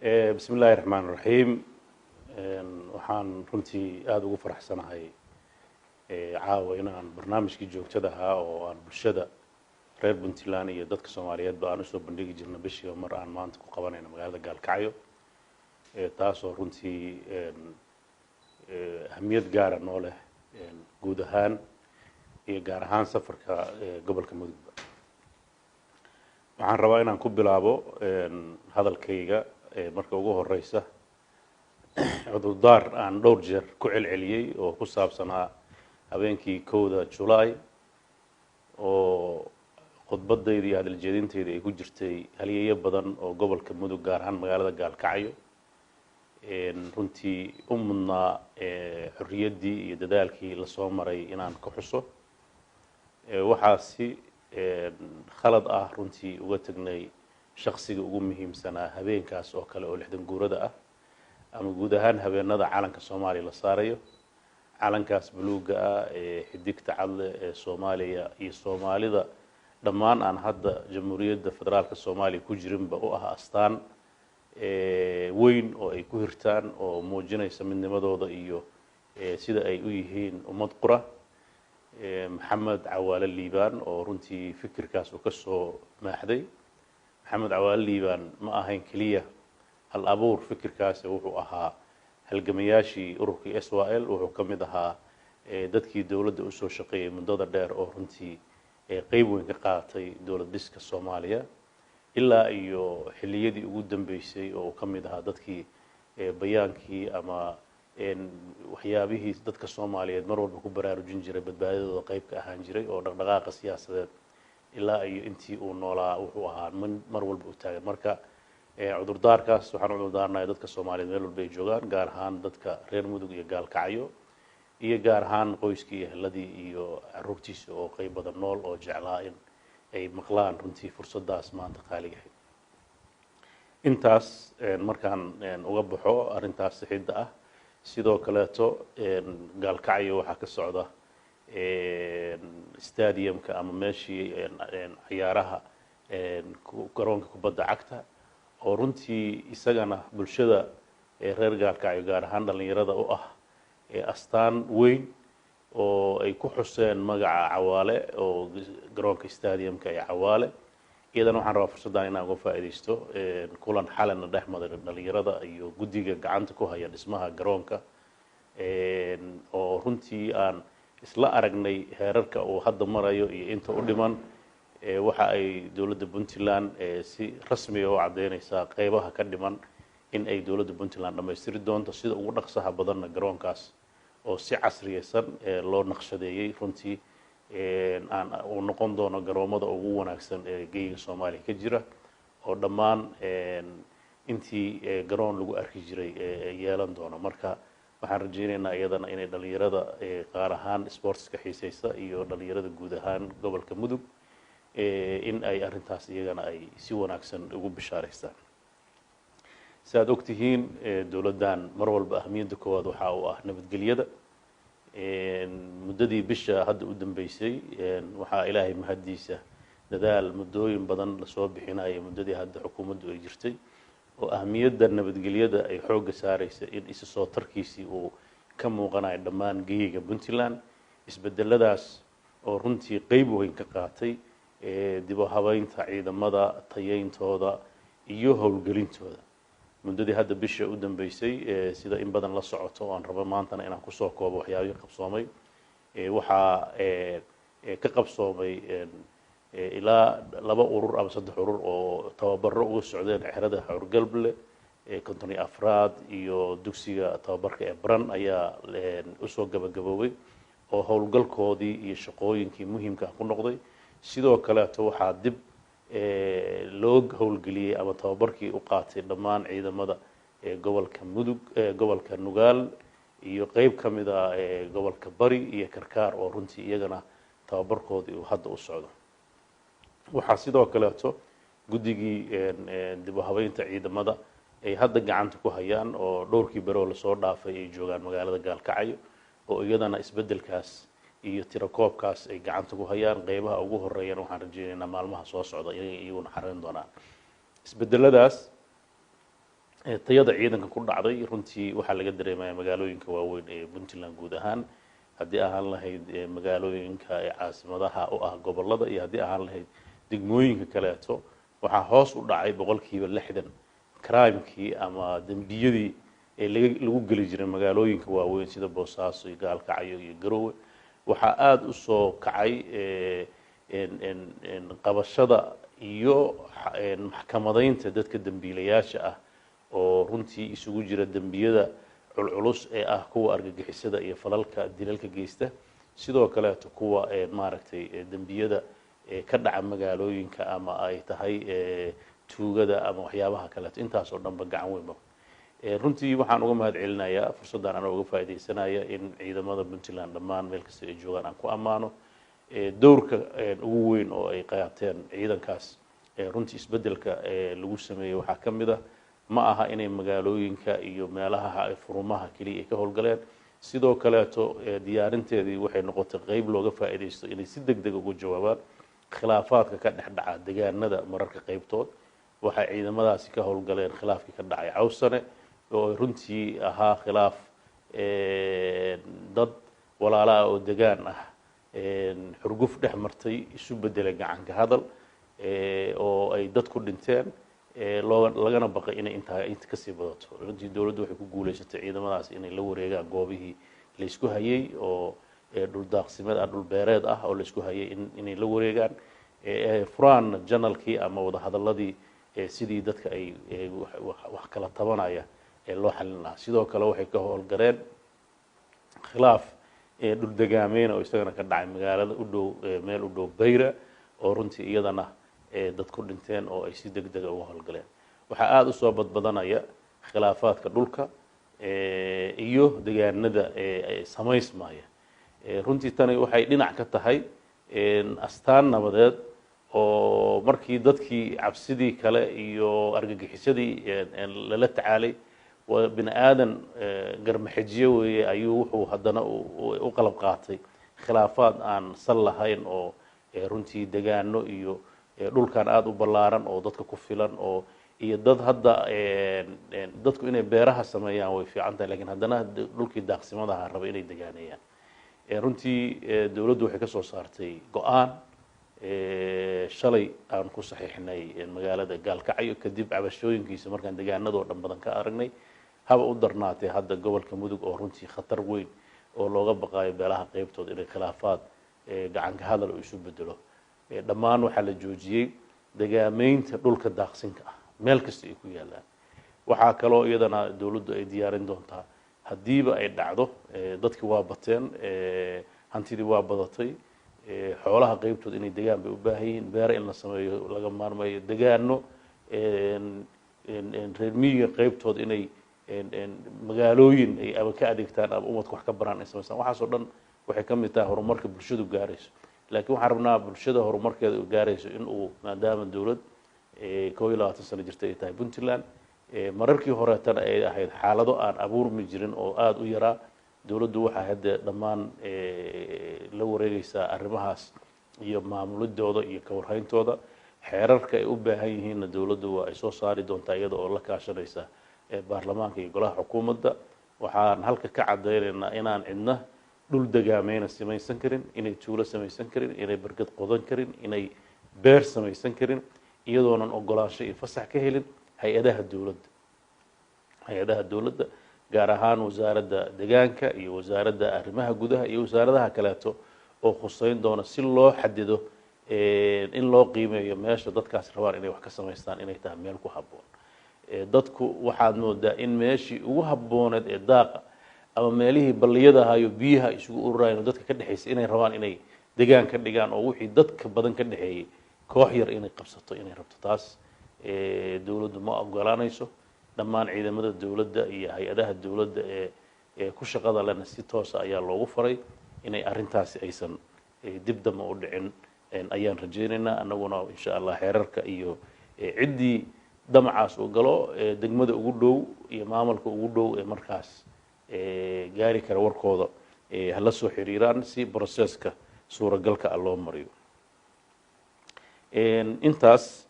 بسم الله الرحمن الرحيم waxaan runtii aad ugu faraxsanahay caawa inaan barnaamijkii joogtada ahaa oo aan bulshada reer Puntland iyo dadka Soomaaliyeed ba aan u soo bandhigi jirnay bishii mar aan maanta ku qabanayno magaalada Gaalkacyo taasoo runtii ahmiyad gaar ah noo leh guud ahaan iyo gaar ahaan safarka gobolka Mudug waxaan rabaa inaan ku bilaabo hadalkayga marka ugu horeysa cudurdaar aan dhowr jeer ku celceliyay oo ku saabsanaa habeenkii 1 July oo khudbadayda iyo hadal jeedinteeda ay ku jirtay haliyeeyo badan oo gobolka Mudug gaar ahaan magaalada Gaalkacyo runtii u mudnaa xorriyaddii iyo dadaalkii la soo maray inaan ka xuso waxaasi khalad ah runtii uga tagnay shakhsiga ugu muhiimsanaa habeenkaas oo kale oo 60 guurada ah ama guud ahaan habeenada calanka Soomaaliya la saarayo calankaas buluuga ah xidigta cadle ee Soomaaliya iyo Soomaalida dhammaan aan hadda Jamhuuriyadda Federaalka Soomaaliya ku jirinba oo ah astaan weyn oo ay ku hirtaan oo muujinaysa midnimadooda iyo sida ay u yihiin ummad qura محمد عوال الليبان oo runtii fikirkaas uu ka soo maaxday محمد عوال الليبان ma ahayn kaliya hal abuur fikirkaas wuxuu ahaa halgamayaashii ururkii SYL wuxuu ka mid ahaa dadkii dawladda u soo shaqeeyay muddada dheer oo runtii qayb weyn ka qaatay dawlad dhiska Soomaaliya ilaa iyo xilliyadii ugu dambeysay oo ka mid ahaa dadkii bayaankii ama waxyaabihii dadka Soomaaliyeed mar walba ku baraarujin jiray badbaadadooda qayb ka ahaan jiray oo dhaqdhaqaaqa siyaasadeed ilaa iyo intii uu noolaa wuxuu ahaa mar walba u taagan marka cudurdaarkaas waxaan cudurdaarnay dadka Soomaaliyeed meel walba ay joogaan gaar ahaan dadka reer Mudug iyo Gaalkacyo iyo gaar ahaan qoyskii iyo eheladii iyo carruurtiisa oo qayb badan nool oo jeclaa in ay maqlaan runtii fursadaas maanta qaaliga ah intaas markaan uga baxo arintaas saxiida ah sidoo kaleeto Gaalkacyo waxa ka socda stadiumka ama meeshii ciyaaraha garoonka kubadda cagta oo runtii isagana bulshada reer Gaalkacyo gaar ahaan dhalinyarada u ah astaan weyn oo ay ku xuseen magaca Cawaale oo garoonka stadiumka ee Cawaale iyadana waxaan rabaa fursadan inaan uga faa'iideysto kulan xalana dhexmaray dhalinyarada iyo guddiga gacanta ku haya dhismaha garoonka oo runtii aan isla aragnay heerarka uu hadda marayo iyo inta u dhiman waxa ay dawladda Puntland si rasmi ah u cadeynaysaa qaybaha ka dhiman in ay dawladda Puntland dhameystiri doonto sida ugu dhaqsaha badanna garoonkaas oo si casriyeysan loo naqshadeeyay runtii aan uu noqon doono garoomada ugu wanaagsan ee geeyiga Soomaaliya ka jira oo dhammaan intii garoon lagu arki jiray yeelan doono marka waxaan rajaynaynaa iyadana inay dhalinyarada qaar ahaan sportska xiiseysa iyo dhalinyarada guud ahaan gobolka Mudug in ay arintaas iyagana ay si wanaagsan ugu bishaareystaan saad ogtihiin dawladdan mar walba ahmiyadda koowaad waxa uu ah nabadgelyada muddadii bisha hadda u dambeysay waxa Ilaahay mahadiisa dadaal muddooyin badan la soo bixinayay muddadii hadda xukuumaddu ay jirtay oo ahmiyadda nabadgelyada ay xoogga saaraysa in isa soo tarkiisii uu ka muuqanayo dhammaan geeyiga Puntland isbedeladaas oo runtii qayb weyn ka qaatay dib u habeynta ciidamada tayeyntooda iyo howlgelintooda muddadii hadda bisha u dambeysay sida in badan la socoto oo aan rabo maantana inaan ku soo koobo waxyaabihii qabsoomay waxa ka qabsoomay ilaa 2 urur ama 3 urur oo tababaro uga socdeen xerada Hawrgalble kontoni afraad iyo dugsiga tababarka ee Bran ayaa u soo gabagaboobay oo howlgalkoodii iyo shaqooyinkii muhiimka ah ku noqday sidoo kale waxaa dib loo howlgeliyay ama tababarkii u qaatay dhammaan ciidamada gobolka Mudug gobolka Nugaal iyo qayb kamid ah gobolka Bari iyo Karkaar oo runtii iyagana tababarkoodii uu hadda u socdo waxa sidoo kale guddigii dib u habeynta ciidamada ay hadda gacanta ku hayaan oo dhowrkii baro la soo dhaafay ay joogaan magaalada Gaalkacyo oo iyadana isbedelkaas iyo tirakoobkaas ay gacanta ku hayaan qaybaha ugu horeeyana waxaan rajaynaynaa maalmaha soo socda inay iyaguna xareen doonaan isbedeladaas tayada ciidanka ku dhacday runtii waxaa laga dareemayaa magaalooyinka waaweyn ee Puntland guud ahaan haddii ahaan lahayd magaalooyinka caasimadaha u ah gobolada iyo haddii ahaan lahayd degmooyinka kaleeto waxaa hoos u dhacay 60% crime-kii ama dambiyadii lagu geli jiray magaalooyinka waaweyn sida Boosaaso iyo Gaalkacyo iyo Garowe waxaa aad u soo kacay qabashada iyo maxkamadaynta dadka dambiilayaasha ah oo runtii isugu jira dambiyada culculus ee ah kuwa argagixisada iyo falalka dilalka geysta sidoo kale kuwa maaragtay dambiyada ka dhaca magaalooyinka ama ay tahay tuugada ama waxyaabaha kale intaas oo dhanba gacan weyn runtii waxaan uga mahad celinayaa fursaddan aan uga faa'iideysanaya in ciidamada Puntland dhammaan meel kasta ay joogaan aan ku amaano doorka ugu weyn oo ay qaateen ciidankaas runtii isbedelka lagu sameeyay waxaa ka mid ah ma aha inay magaalooyinka iyo meelaha furumaha kaliya ay ka howlgaleen sidoo kaleeto diyaarinteedii waxay noqotay qayb looga faa'iideysto inay si degdeg ugu jawaabaan khilaafaadka ka dhex dhaca deegaanada mararka qaybtood waxa ciidamadaasi ka howlgaleen khilaafkii ka dhacay Cawsane oo runtii ahaa khilaaf dad walaalaha oo deegaan ah xurguf dhex martay isu bedelay gacan ka hadal oo ay dad ku dhinteen lagana baqay inay inta ka sii badato runtii dawladdu waxay ku guuleysatay ciidamadaas inay la wareegaan goobihii la isku hayay oo dhul daaqsimeed ah dhul beereed ah oo la isku hayay inay la wareegaan furaan janalkii ama wada hadaladii sidii dadka ay wax kala tabanaya loo xalin lahaa sidoo kale waxay ka howlgaleen khilaaf dhul degaameyn oo isagana ka dhacay magaalada u dhow meel u dhow Bayra oo runtii iyadana dad ku dhinteen oo ay si degdeg ah uga howlgaleen waxa aad u soo badbadanaya khilaafaadka dhulka iyo deegaanada samaysmaya runtii tani waxay dhinac ka tahay astaan nabadeed oo markii dadkii cabsidii kale iyo argagixisadii lala tacaalay bini aadan garmaxijiye weeye ayuu wuxuu haddana u qalab qaatay khilaafaad aan sal lahayn oo runtii deegaano iyo dhulkan aad u ballaaran oo dadka ku filan oo iyo dad hadda dadku inay beeraha sameeyaan way fiican tahay laakiin haddana dhulkii daaqsimadaha raba inay deegaaneeyaan runtii dawladdu waxay ka soo saartay go'aan shalay aan ku saxiixnay magaalada Gaalkacyo kadib cabashooyinkiisa markaan deegaanadoo dhan badan ka aragnay haba u darnaatay hadda gobolka Mudug oo runtii khatar weyn oo looga baqayo beelaha qaybtood inay khilaafaad gacan ka hadal isu bedelo dhammaan waxaa la joojiyay deegaameynta dhulka daaqsinka ah meel kasta ay ku yaalaan waxaa kaloo iyadana dawladdu ay diyaarin doontaa hadiiba ay dhacdo dadkii waa bateen hantidii waa badatay xoolaha qaybtood inay deegaan bay u baahan yihiin beer in la sameeyo laga maarmayo deegaano reer miyiga qaybtood inay magaalooyin ay aba ka adeegtaan ama umadku wax ka baraan ay sameeyaan waxaas oo dhan waxay ka mid tahay horumarka bulshadu gaarayso laakiin waxaan rabnaa bulshada horumarkeeda u gaarayso in uu maadaama dawlad 21 sano jirtay ay tahay Puntland mararkii hore tan ay ahayd xaalado aan abuurmi jirin oo aad u yaraa dawladdu waxa hadda dhammaan la wareegaysaa arrimahaas iyo maamulidooda iyo ka warhayntooda xeerarka ay u baahan yihiin dawladdu waa ay soo saari doontaa iyada oo la kaashanaysa baarlamaanka iyo golaha xukuumadda waxaan halka ka cadeynaynaa inaan cidna dhul degaameyna samaysan karin inay tuulo samaysan karin inay barkad qodan karin inay beer samaysan karin iyadoonan ogolaansho iyo fasax ka helin hay'adaha dawladda gaar ahaan wasaaradda deegaanka iyo wasaaradda arrimaha gudaha iyo wasaaradaha kaleeto oo khuseyn doona si loo xadido in loo qiimeeyo meesha dadkaas rabaan inay wax ka samaystaan inay tahay meel ku habboon dadku waxaad moodaa in meeshii ugu habbooneed ee daaqa ama meelihii balliyada ahayo biyaha isugu ururayeen dadka ka dhaxaysay inay rabaan inay deegaan ka dhigaan oo wixii dadka badan ka dhaxeeyay koox yar inay qabsato inay rabto taas dawladdu ma ogolaanayso dhammaan ciidamada dawladda iyo hay'adaha dawladda ee ku shaqada lena si toos ah ayaa loogu faray inay arrintaasi aysan dib dama u dhicin ayaan rajaynaynaa annaguna insha Allah xeerarka iyo ciddii damacaas uu galo degmada ugu dhow iyo maamulka ugu dhow ee markaas gaari kara warkooda hala soo xiriiraan si processka suuragalka loo mariyo intaas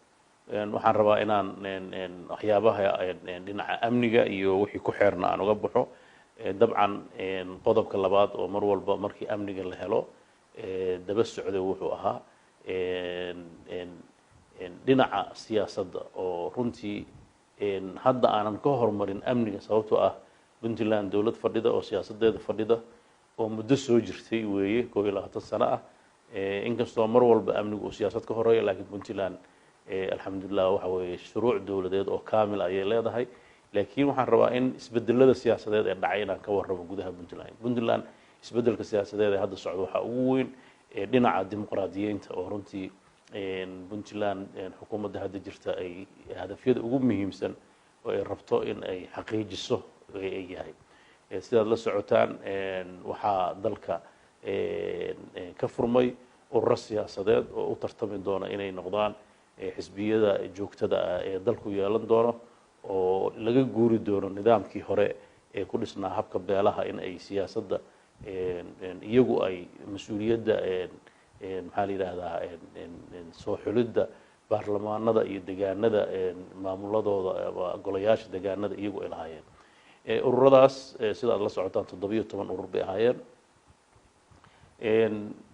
waxaan rabaa inaan waxyaabaha dhinaca amniga iyo wixii ku xeerna aan uga baxo dabcan qodobka labaad oo mar walba markii amniga la helo daba socday wuxuu ahaa dhinaca siyaasadda oo runtii hadda aanan ka hormarin amniga sababtoo ah puntland dowlad fadhida oo siyaasadeeda fadhida oo muddo soo jirtay weeye 21 sano ah inkastoo mar walba amnigu uu siyaasad ka horeeyo laakiin puntland alxamdulillah waxa weeye shuruuc dowladeed oo kaamil ayay leedahay laakiin waxaan rabaa in isbedelada siyaasadeed ee dhacay inaan ka warramo gudaha puntland isbedelka siyaasadeed ee hadda socda waxaa ugu weyn dhinaca dimuqraadiyeynta oo runtii puntland xukuumadda hadda jirta ay hadafyada ugu muhiimsan oo ay rabto in ay xaqiijiso ay yahay sidaad la socotaan waxaa dalka ka furmay ururo siyaasadeed oo u tartami doona inay noqdaan xisbiyada joogtada ah ee dalku yeelan doono oo laga guuri doono nidaamkii hore ee ku dhisnaa habka beelaha in ay siyaasadda iyagu ay mas-uuliyadda maxaa la yidhaahdaa soo xulidda baarlamaanada iyo degaanada maamuladooda golayaasha degaanada iyagu ay lahaayeen ururadaas sida aad la socotaan 17 urur bay ahaayeen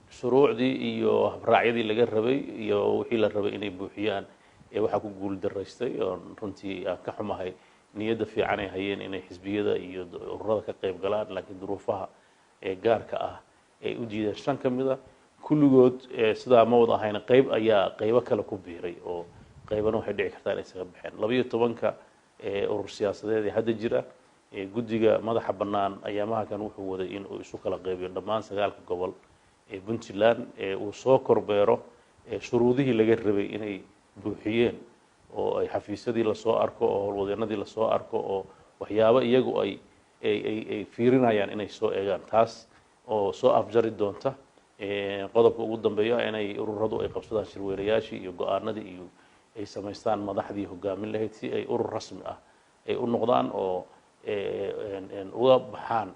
shuruucdii iyo habraacyadii laga rabay iyo wixii la rabay inay buuxiyaan waxaa ku guul daraystay oo runtii aan ka xumahay niyadda fiican ay hayeen inay xisbiyada iyo ururada ka qayb galaan laakiin duruufaha gaarka ah ay u diideen 5 ka mid ah kulligood sidaa ma wada ahayn qaybo kale ku biiray oo qaybana waxay dhici kartaa inay isaga baxeen 12ka urur siyaasadeed ee hadda jira guddiga madaxa bannaan ayaamaha kan wuxuu waday in uu isu kala qaybiyo dhammaan 9 gobol ee puntland uu soo korbeero shuruudihii laga rabay inay buuxiyeen oo ay xafiisyadii la soo arko oo howlwadeenadii la soo arko oo waxyaabo iyagu ay fiirinayaan inay soo eegaan taas oo soo afjari doonta qodobka ugu dambeeya inay ururadu ay qabsadaan shirweynayaashii iyo go'aanadii iyo ay samaystaan madaxdii hogaamin lahayd si ay urur rasmi ah ay u noqdaan oo uga baxaan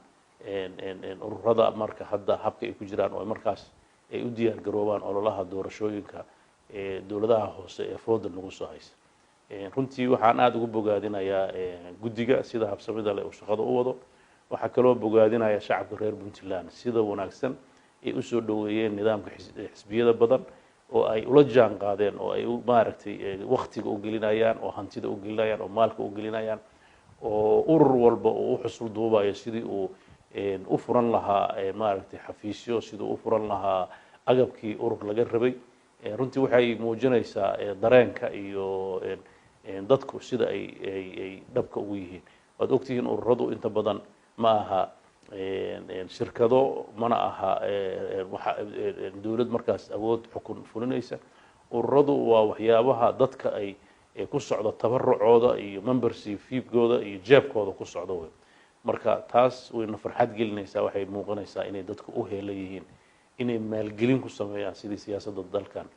ururada marka hadda habka ay ku jiraan oo markaas ay u diyaar garoobaan ololaha doorashooyinka dowladaha hoose ee fooda nagu soo haysa runtii waxaan aad ugu bogaadinayaa guddiga sida habsamida leh uu shaqada u wado waxaa kaloo bogaadinaya shacabka reer puntland sida wanaagsan ay u soo dhaweeyeen nidaamka xisbiyada badan oo ay ula jaan qaadeen oo ay maaragtay waqtiga u gelinayaan oo hantida u gelinayaan oo maalka u gelinayaan oo urur walba uu u xusul duubayo sidii uu u furan lahaa maaragtay xafiisyo sidii u furan lahaa agabkii urur laga rabay runtii waxay muujinaysaa dareenka iyo dadku sida ay dhabka ugu yihiin waad ogtihiin ururadu inta badan ma aha shirkado mana aha dowlad markaas awood xukun fulinaysa ururadu waa waxyaabaha dadka ay ku socdo tabarucooda iyo membership fee-gooda iyo jeebkooda ku socdo way marka taas wayna farxad gelinaysaa waxay muuqanaysaa inay dadku u heelan yihiin inay maalgelin ku sameeyaan sidii siyaasadda dalkan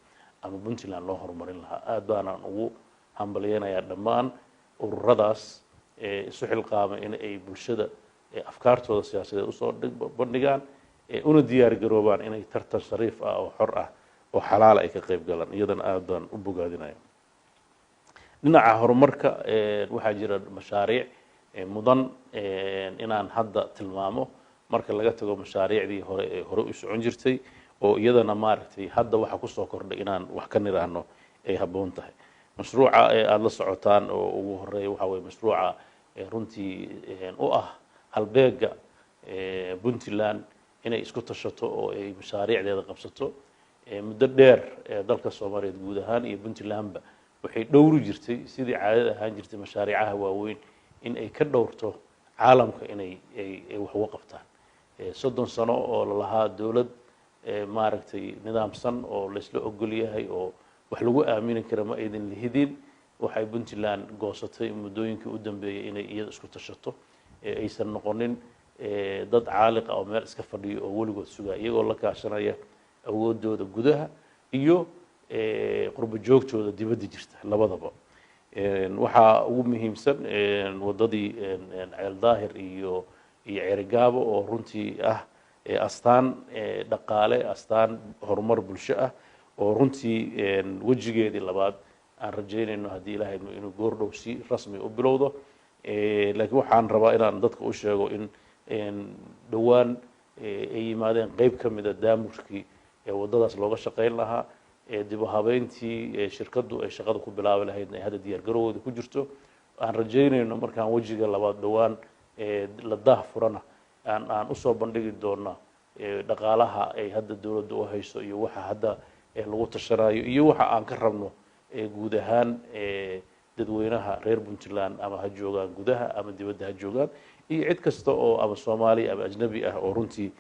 ama puntland loo horumarin lahaa aad baanaan ugu hambalyeynayaa dhammaan ururadaas isu xilqaama in ay bulshada afkaartooda siyaasadeed usoo bandhigaan una diyaar garoobaan inay tartan shariif ah oo xor ah oo xalaal ay ka qayb galaan iyadana aad baan u bogaadinaya dhinaca horumarka waxaa jira mashaariic mudan inaan hadda tilmaamo marka laga tago mashaariicdii hore u socon jirtay oo iyadana maaragtay hadda waxa ku soo kordhay inaan wax ka niraahno ay habboon tahay mashruuca aad la socotaan oo ugu horeeya waxa weeye mashruuca runtii u ah halbeega puntland inay isku tashato oo ay mashaariicdeeda qabsato muddo dheer dalka Soomaaliyeed guud ahaan iyo puntlandba waxay dhowri jirtay sidii caadada ahaan jirtay mashaariicaha waaweyn in ay ka dhowrto caalamka inay wax uga qabtaan 30 sano oo la lahaa dowlad maaragtay nidaamsan oo la isla ogol yahay oo wax lagu aamini karo ma aydan lihidin waxay puntland goosatay muddooyinkii u dambeeyay inay iyada isku tashato aysan noqonin dad caaliq ah oo meel iska fadhiyo oo weligood sugaa iyagoo la kaashanaya awoodooda gudaha iyo qurbo joogtooda dibadda jirta labadaba waxaa ugu muhiimsan wadadii ceel daahir iyo ceerigaabo oo runtii ah astaan dhaqaale astaan horumar bulsho ah oo runtii wajigeedii labaad aan rajaynayno haddii ilaahay inuu goordhow si rasmi u bilowdo laakiin waxaan rabaa inaan dadka u sheego in dhowaan ay yimaadeen qayb ka mida daamurkii waddadaas looga shaqayn lahaa dib u habeyntii shirkaddu ay shaqada ku bilaabi lahaydna ay hadda diyaar garowooda ku jirto aan rajaynayno markaan wejiga labaad dhowaan la daah furana aan usoo bandhigi doona dhaqaalaha ay hadda dowladda u hayso iyo waxa hadda lagu tashanayo iyo waxa aan ka rabno guud ahaan dadweynaha reer Puntland ama ha joogaan gudaha ama dibadda ha joogaan iyo cid kasta oo ama Soomaali ama ajnabi ah oo runtii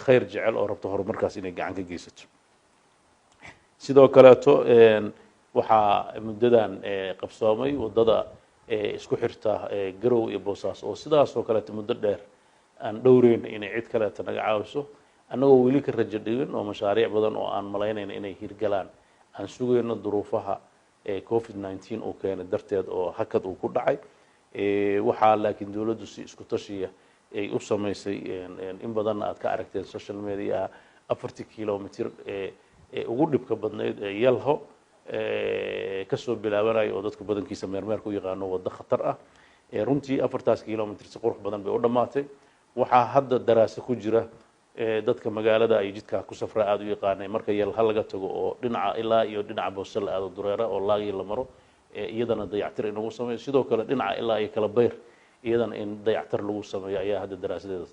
khayr jecel oo rabto horumarkaas inay gacan ka geysato sidoo kaleeto waxaa muddadan qabsoomay waddada isku xirta Garow iyo Boosaaso oo sidaas oo kaleeto muddo dheer aan dhowreyn inay cid kaleeto naga caawiso annagoo weli ka rajo dhigin oo mashaariic badan oo aan malaynayno inay hirgalaan aan sugayno duruufaha COVID-19 uu keenay darteed oo hakad uu ku dhacay waxaa laakiin dawladdu si isku tashiya ay u samaysay in badan aad ka aragteen social media 40 kilomitir ugu dhibka badnayd yalho ka soo bilaabanayo oo dadku badankiisa meermeer ku yaqaano waddo khatar ah runtii 40 kilomitir si qurux badan bay u dhamaatay waxaa hadda daraasad ku jira dadka magaalada ay jidka ku safra aad u yaqaanay marka yalha laga tago oo dhinaca ilaa iyo dhinaca Boosal aad u dureera oo laagi la maro iyadana dayactir inagu sameeyo sidoo kale dhinaca ilaa iyo kala bayr iyadana in dayactir lagu sameeyo ayaa hadda daraasadeeda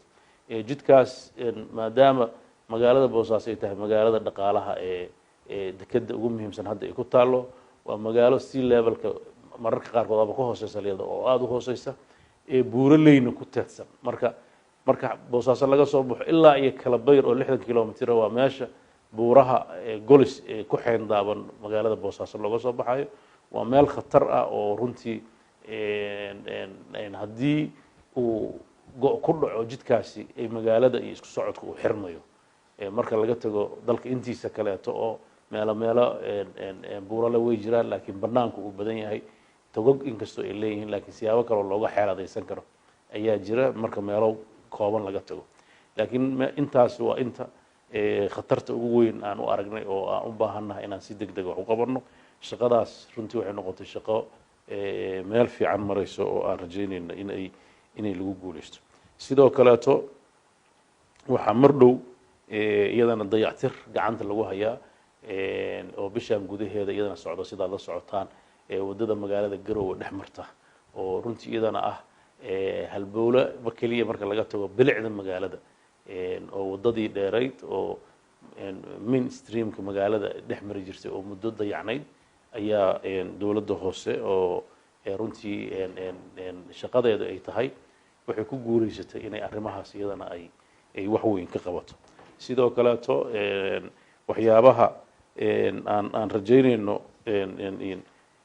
jidkaas maadaama magaalada Boosaaso ay tahay magaalada dhaqaalaha dekada ugu muhiimsan hadda ay ku taalo waa magaalo sea levelka mararka qaarkood aba ka hooseysa leedo oo aad u hooseysa buuraleyna ku teedsan marka Boosaaso laga soo baxo ilaa iyo kala bayr oo 60 kilomitir waa meesha buuraha golis ku xeendaaban magaalada Boosaaso looga soo baxayo waa meel khatar ah oo runtii haddii uu ku dhaco jidkaasi ay magaalada iyo isku socodka uu xirmayo marka laga tago dalka intiisa kaleeto oo meelo buurale way jiraan laakiin banaanku uu badan yahay togog inkastoo ay leeyihiin laakiin siyaabo kale oo looga xeeladaysan karo ayaa jira marka meelo kooban laga tago laakiin intaas waa inta khatarta ugu weyn aan u aragnay oo aan u baahannahay inaan si degdeg wax u qabanno shaqadaas runtii waxay noqotay shaqo meel fiican marayso oo aan rajaynayno inay lagu guuleysto sidoo kaleeto waxaa mar dhow iyadana dayactir gacanta lagu hayaa oo bishaan gudaheeda iyadana socdo sidaad la socotaan waddada magaalada Garowe dhex marta oo runtii iyadana ah halbowle kaliya marka laga tago bilicda magaalada oo waddadii dheerayd oo mainstreamka magaalada dhex mari jirtay oo muddo dayacnayd ayaa dawladda hoose oo runtii shaqadeedu ay tahay waxay ku guuleysatay inay arrimahaas iyadana ay wax weyn ka qabato sidoo kaleeto waxyaabaha aan rajaynayno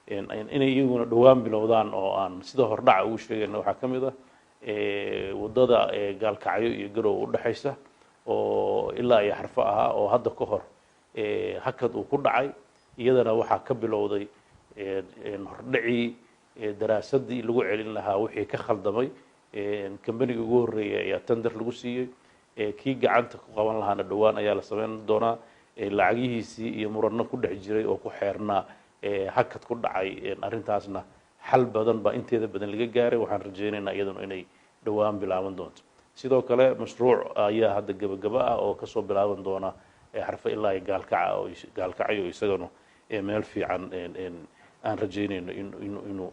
inay iyaguna dhowaan bilowdaan oo aan sida hordhaca ugu sheegayno waxaa ka mid ah waddada Gaalkacyo iyo Garowe u dhaxaysa oo ilaa iyo xarfo ahaa oo hadda ka hor hakad uu ku dhacay iyadana waxaa ka bilowday hordhacii daraasadii lagu celin lahaa wixii ka khaldamay kambaniga ugu horeeyay ayaa tender lagu siiyey kii gacanta ku qaban lahaana dhowaan ayaa la sameyn doonaa lacagihiisii iyo muranno ku dhex jiray oo ku xeernaa hakad ku dhacay arrintaasna xal badan baa inteeda badan laga gaaray waxaan rajaynaynaa iyaduna inay dhowaan bilaaban doonto sidoo kale mashruuc ayaa hadda gabagaba ah oo kasoo bilaaban doona xarfo ilaa Gaalkacyo isagana meel fiican aan rajaynayno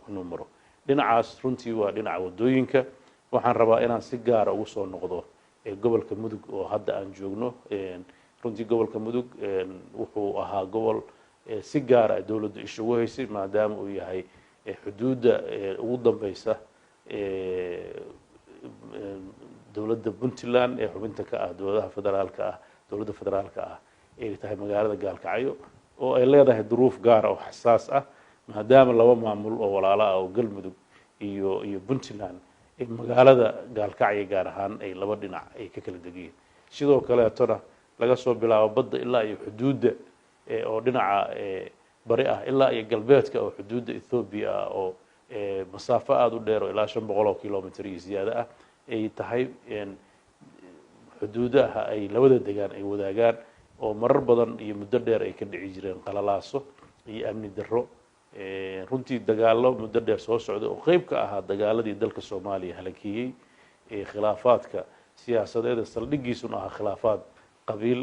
inuu maro dhinacaas runtii waa dhinaca waddooyinka waxaan rabaa inaan si gaara ugu soo noqdo gobolka Mudug oo hadda aan joogno runtii gobolka Mudug wuxuu ahaa gobol si gaar ah dawladdu isugu haysay maadaama uu yahay xuduudda ugu dambaysa dawladda Puntland xubinta ka ah dawladda federaalka ah ay tahay magaalada Gaalkacyo oo ay leedahay duruuf gaar ah oo xasaas ah maadaama laba maamul oo walaalo ah oo Galmudug iyo Puntland magaalada Gaalkacyo gaar ahaan ay laba dhinac ay ka kala degayeen sidoo kale tona laga soo bilaabo badda ilaa iyo xuduudda oo dhinaca bari ah ilaa iyo galbeedka oo xuduudda Ethiopia oo masaafo aad u dheer oo ilaa 500 kilomitir iyo ziyaada ah ay tahay xuduudaha ay labada deegaan ay wadaagaan oo marar badan iyo muddo dheer ay ka dhici jireen qalalaaso iyo amni darro runtii dagaallo muddo dheer soo socday oo qayb ka ahaa dagaaladii dalka Soomaaliya halakiyay khilaafaadka siyaasadeed saldhigiisuna ahaa khilaafaad qabiil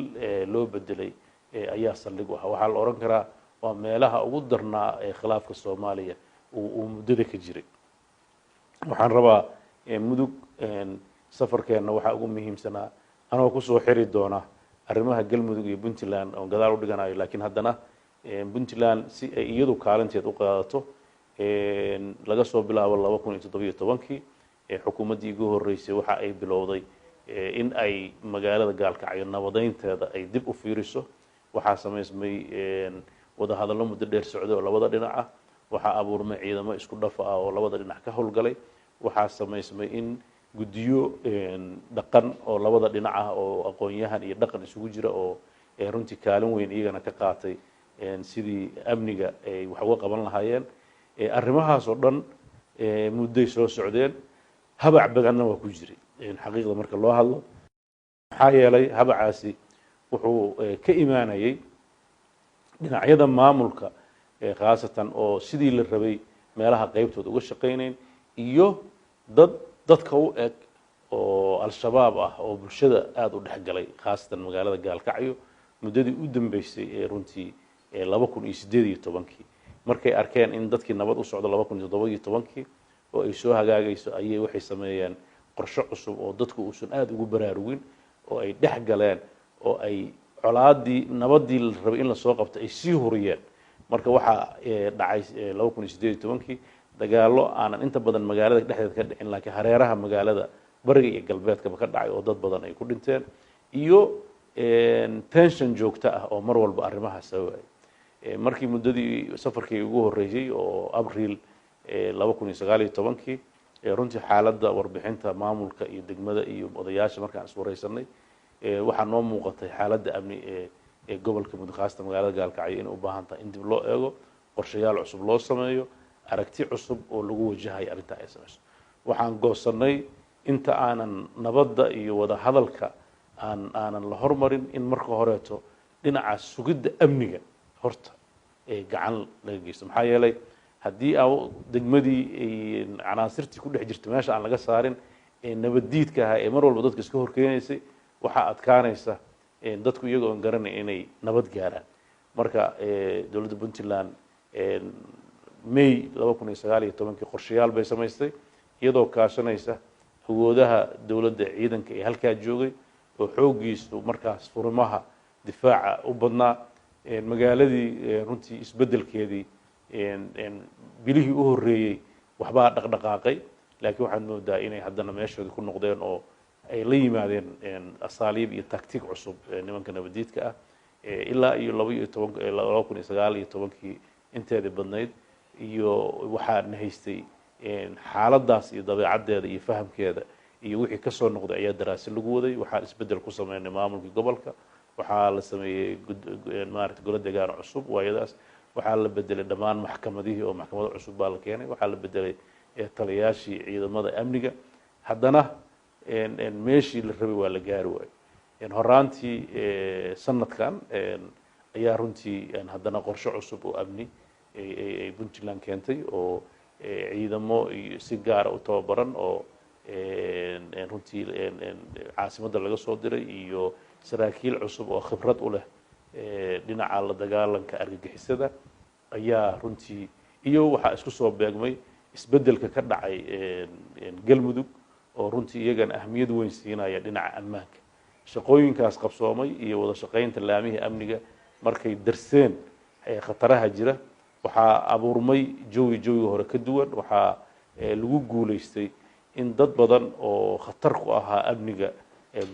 loo bedelay ayaa saldhig u ah waxa la oran karaa waa meelaha ugu darnaa khilaafka Soomaaliya uu muddada ka jiray waxaan rabaa mudug safarkeena waxa ugu muhiimsanaa anoo ku soo xiri doona arrimaha galmudug iyo Puntland oo gadaal u dhiganayo laakiin haddana Puntland si ay iyadu kaalinteed u qaadato laga soo bilaabo 2017 xukuumaddii ugu horeysay waxa ay bilowday in ay magaalada Gaalkacyo nabadeynteeda ay dib u fiiriso waxa sameysmay wada hadallo muddo dheer socday oo labada dhinac ah waxa abuurmay ciidamo isku dhaf ah oo labada dhinac ka howlgalay waxa sameysmay in gudiyo dhaqan oo labada dhinac ah oo aqoon-yahan iyo dhaqan isugu jira oo runtii kaalin weyn iyagana ka qaatay sidii amniga ay wax uga qaban lahaayeen arrimahaas oo dhan muddo soo socdeen habac badanna waa ku jiray xaqiiqda marka loo hadlo maxaa yeelay habacaasi wuxuu ka imaanayay dhinacyada maamulka khaasatan oo sidii la rabay meelaha qaybtooda uga shaqeynayn iyo dadka u eg oo al-shabaab ah oo bulshada aad u dhexgalay khaasatan magaalada Gaalkacyo muddadii u dambeysay ee runtii 2018 markay arkeen in dadkii nabad u socdo 2017 oo ay soo hagaagayso ayay waxay sameeyeen qorshe cusub oo dadku uusan aad ugu baraarugin oo ay dhexgaleen oo ay colaadii nabadii la rabay in la soo qabto ay sii huriyeen marka waxa dhacay 2018 dagaallo aanan inta badan magaalada dhexdeeda ka dhicin laakiin hareeraha magaalada bariga iyo galbeedka ka dhacay oo dad badan ay ku dhinteen iyo tension joogto ah oo mar walba arrimaha sababay markii muddadii safarkii ugu horeeyay oo Abriil 2019 runtii xaaladda warbixinta maamulka iyo degmada iyo odayaasha markaan iswareysanay waxaa noo muuqatay xaaladda amni ee gobolka Mudug khaasatan magaalada Gaalkacyo in u baahan tahay in dib loo eego qorshayaal cusub loo sameeyo aragti cusub oo lagu wajahayo arrinta ay samayso waxaan goosanay inta aanan nabadda iyo wada hadalka aanan la hormarin in marka horeeto dhinaca sugidda amniga horta gacan laga geysto maxaa yeelay haddii degmadii canaasirtii ku dhex jirta meesha aan laga saarin nabaddiidka ahaa ee mar walba dadka iska horkeenaysay waxaa adkaanaysa dadku iyagoo aan garanay inay nabad gaaraan marka dowladda Puntland May 2019 qorshayaal bay samaysay iyadoo kaashanaysa awoodaha dowladda ciidanka ee halkaa joogay oo xoogiisu markaas furimaha difaaca u badnaa magaaladii runtii isbedelkeedii bilihii u horeeyay waxbaa dhaqdhaqaaqay laakiin waxaan moodaa inay haddana meeshooda ku noqdeen oo ay la yimaadeen asaaliib iyo taktiik cusub nimanka nabadiidka ah ilaa iyo 2019 inteeda badnayd iyo waxaan haystay xaaladaas iyo dabeecaddeeda iyo fahamkeeda iyo wixii ka soo noqday ayaa daraasad lagu waday waxaan isbedel ku sameynay maamulka gobolka waxaa la sameeyay maaragtay golo deegaan cusub waayadaas waxaa la bedelay dhammaan maxkamadihii oo maxkamado cusub baa la keenay waxaa la bedelay taliyaashii ciidamada amniga haddana meeshii la rabay waa la gaari waayay horaantii sanadkan ayaa runtii haddana qorshe cusub oo amni ay Puntland keentay oo ciidamo si gaar ah u tababaran oo runtii caasimadda laga soo diray iyo saraakiil cusub oo khibrad u leh dhinaca la dagaalanka argagixisada ayaa runtii iyo waxa isku soo beegmay isbedelka ka dhacay galmudug oo runtii iyagan ahmiyad weyn siinaya dhinaca ammaanka shaqooyinkaas qabsoomay iyo wada shaqeynta laamihii amniga markay darseen khataraha jira waxaa abuurmay jawi hore ka duwan waxaa lagu guuleystay in dad badan oo khatar ku ahaa amniga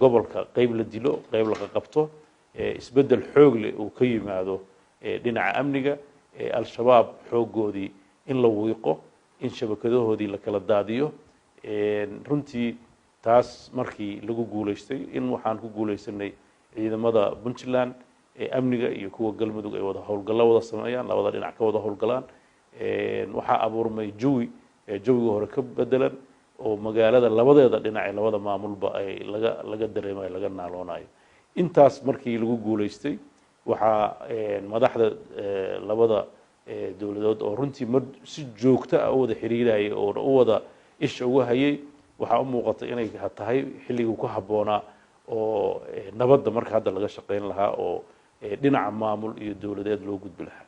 gobolka qayb la dilo qayb la qabto isbedel xoog leh oo ka yimaado dhinaca amniga al-shabaab xoogoodii in la wiiqo in shabakadahoodii la kala daadiyo runtii taas markii lagu guuleystay in waxaan ku guuleysanay ciidamada Puntland amniga iyo kuwa galmudug ay wada howlgallo wada sameeyaan labada dhinac ka wada howlgalaan waxaa abuurmay jawiga hore ka bedelan oo magaalada labadeeda dhinac ee labada maamulba ay laga dareemayo laga naaloonayo intaas markii lagu guuleystay waxaa madaxda labada dowladood oo runtii si joogto ah u wada xiriirayay oo u wada isha uga hayay waxaa u muuqata inay tahay xilligii ku habboonaa oo nabadda marka hadda laga shaqayn lahaa oo dhinaca maamul iyo dowladeed loo gudbi lahaa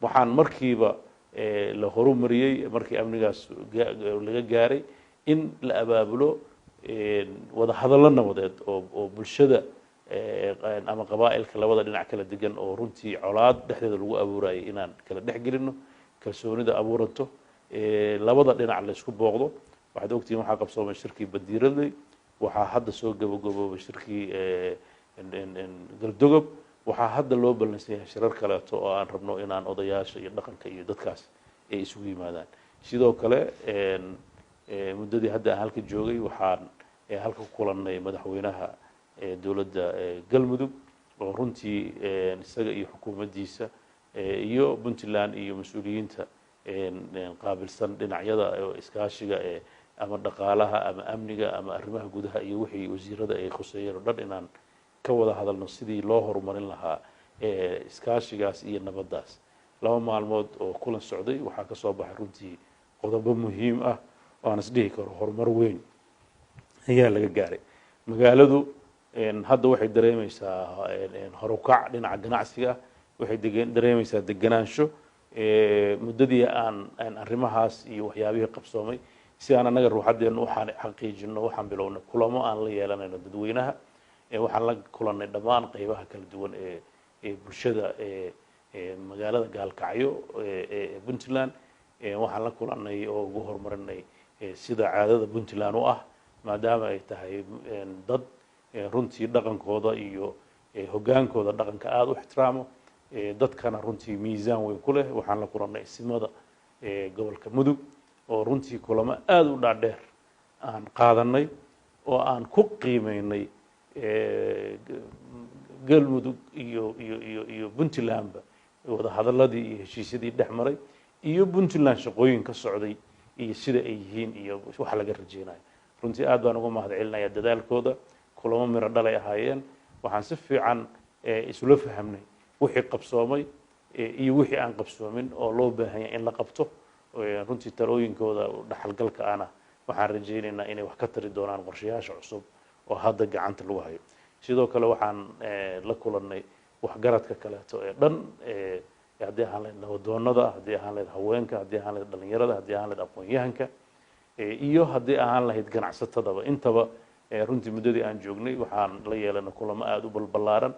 waxaan markiiba la horumariyey markii amnigaas laga gaaray in la abaabulo wada hadallo nabadeed oo bulshada ama qabaa'ilka labada dhinac kala degan oo runtii colaad dhexdeeda lagu abuurayay inaan kala dhex gelino kalsoonida abuuranto labada dhinac la isku booqdo waxaad ogtihiin waxaa qabsoomay shirkii badiiradley waxaa hadda soo gabagaboobay shirkii galdogob waxaa hadda loo ballansan yahay shirar kaleeto oo aan rabno inaan odayaasha iyo dhaqanka iyo dadkaas ay isugu yimaadaan sidoo kale muddadii hadda aan halka joogay waxaan halka ku kulannay madaxweynaha dowladda galmudug oo runtii isaga iyo xukuumaddiisa iyo puntland iyo mas-uuliyiinta qaabilsan dhinacyada iskaashiga ama dhaqaalaha ama amniga ama arrimaha gudaha iyo wixii wasiirada ay khuseeyeen oo dhan inaan ka wada hadalno sidii loo horumarin lahaa iskaashigaas iyo nabaddaas 2 maalmood oo kulan socday waxaa ka soo baxay runtii qodobo muhiim ah oo aan isdhihi karo horumar weyn ayaa laga gaaray magaaladu hadda waxay dareemaysaa horukac dhinaca ganacsiga waxay dareemaysaa deganaansho muddadii aan arrimahaas iyo waxyaabihii qabsoomay si aan anaga ruuxadeena waxaan xaqiijino waxaan bilownay kulamo aan la yeelanayno dadweynaha waxaan la kulannay dhammaan qaybaha kala duwan ee bulshada magaalada gaalkacyo puntland waxaan la kulannay oo ugu horumarinay sida caadada puntland u ah maadaama ay tahay dad runtii dhaqankooda iyo hoggaankooda dhaqanka aada u ixtiraamo dadkana runtii miisaan weyn ku leh waxaan la kulannay isimada gobolka mudug oo runtii kulamo aada u dhaadheer aan qaadanay oo aan ku qiimeynay galmudug iyo puntlandba wada hadaladii iyo heshiisyadii dhex maray iyo puntland shaqooyin ka socday iyo sida ay yihiin iyo waxa laga rajeynayo runtii aad baan uga mahad celinayaa dadaalkooda kulamo miro dhalay ahaayeen waxaan si fiican isula fahamnay wixii qabsoomay iyo wixii aan qabsoomin oo loo baahan yahay in la qabto runtii talooyinkooda dhaxalgalka ana waxaan rajeynaynaa inay wax ka tari doonaan qorshayaasha cusub oo hadda gacanta lagu hayo sidoo kale waxaan la kulannay waxgaradka kaleeto ee dhan haddii ahaan lahayd nabadoonnada haddii ahaan lahayd haweenka haddii ahaan lahayd dhalinyarada haddii ahaan lahayd aqoon-yahanka iyo haddii ahaan lahayd ganacsatadaba intaba runtii muddadii aan joognay waxaan la yeelanay kulamo aada u balballaaran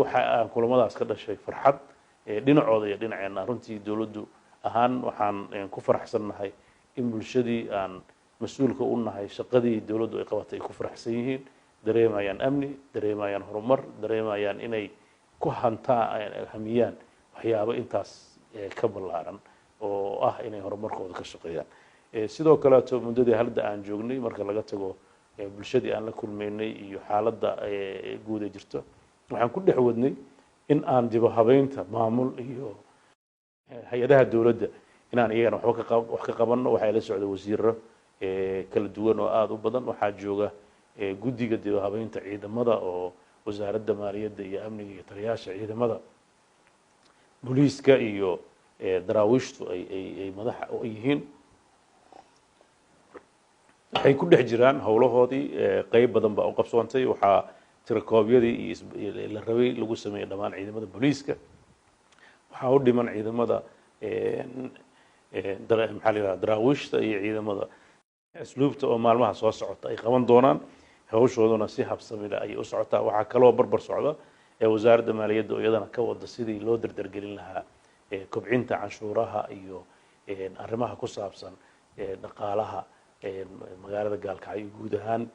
waxa aan kulamadaas ka dhashay farxad dhinacooda iyo dhinaceenna runtii dowladdu ahaan waxaan ku faraxsannahay in bulshadii aan mas-uulka u nahay shaqadii dowladdu ay qabatay ay ku faraxsan yihiin dareemayaan amni dareemayaan horumar dareemayaan inay ku hamiyaan waxyaabo intaas ka ballaaran oo ah inay horumarkooda ka shaqeeyaan sidoo kaleeto muddadii hadda aan joognay marka laga tago bulshadii aan la kulmaynay iyo xaaladda guud ee jirto waxaan ku dhex wadnay in aan dibo habeynta maamul iyo hay-adaha dowladda inaan iyagana wax ka qabanno waxaa la socda wasiirro kala duwan oo aada u badan waxaa jooga guddiga dibo habeynta ciidamada oo wasaaradda maaliyadda iyo amniga iyo taliyaasha ciidamada booliiska iyo daraawiishtu ay madaxa u yihiin waxay ku dhex jiraan howlahoodii qayb badan baa u qabsoontay waxaa tirakoobyadii iyo la rabay lagu sameeyey dhammaan ciidamada booliiska waxaa u dhiman ciidamada maxaa la yidhaha daraawiishta iyo ciidamada asluubta oo maalmaha soo socota ay qaban doonaan hawshooduna si habsami leh ayay u socotaa waxaa kaloo barbar socda wasaaradda maaliyadda oo iyadana ka wada sidii loo dardargelin lahaa kobcinta canshuuraha iyo arrimaha ku saabsan dhaqaalaha magaalada gaalkacyo guud ahaan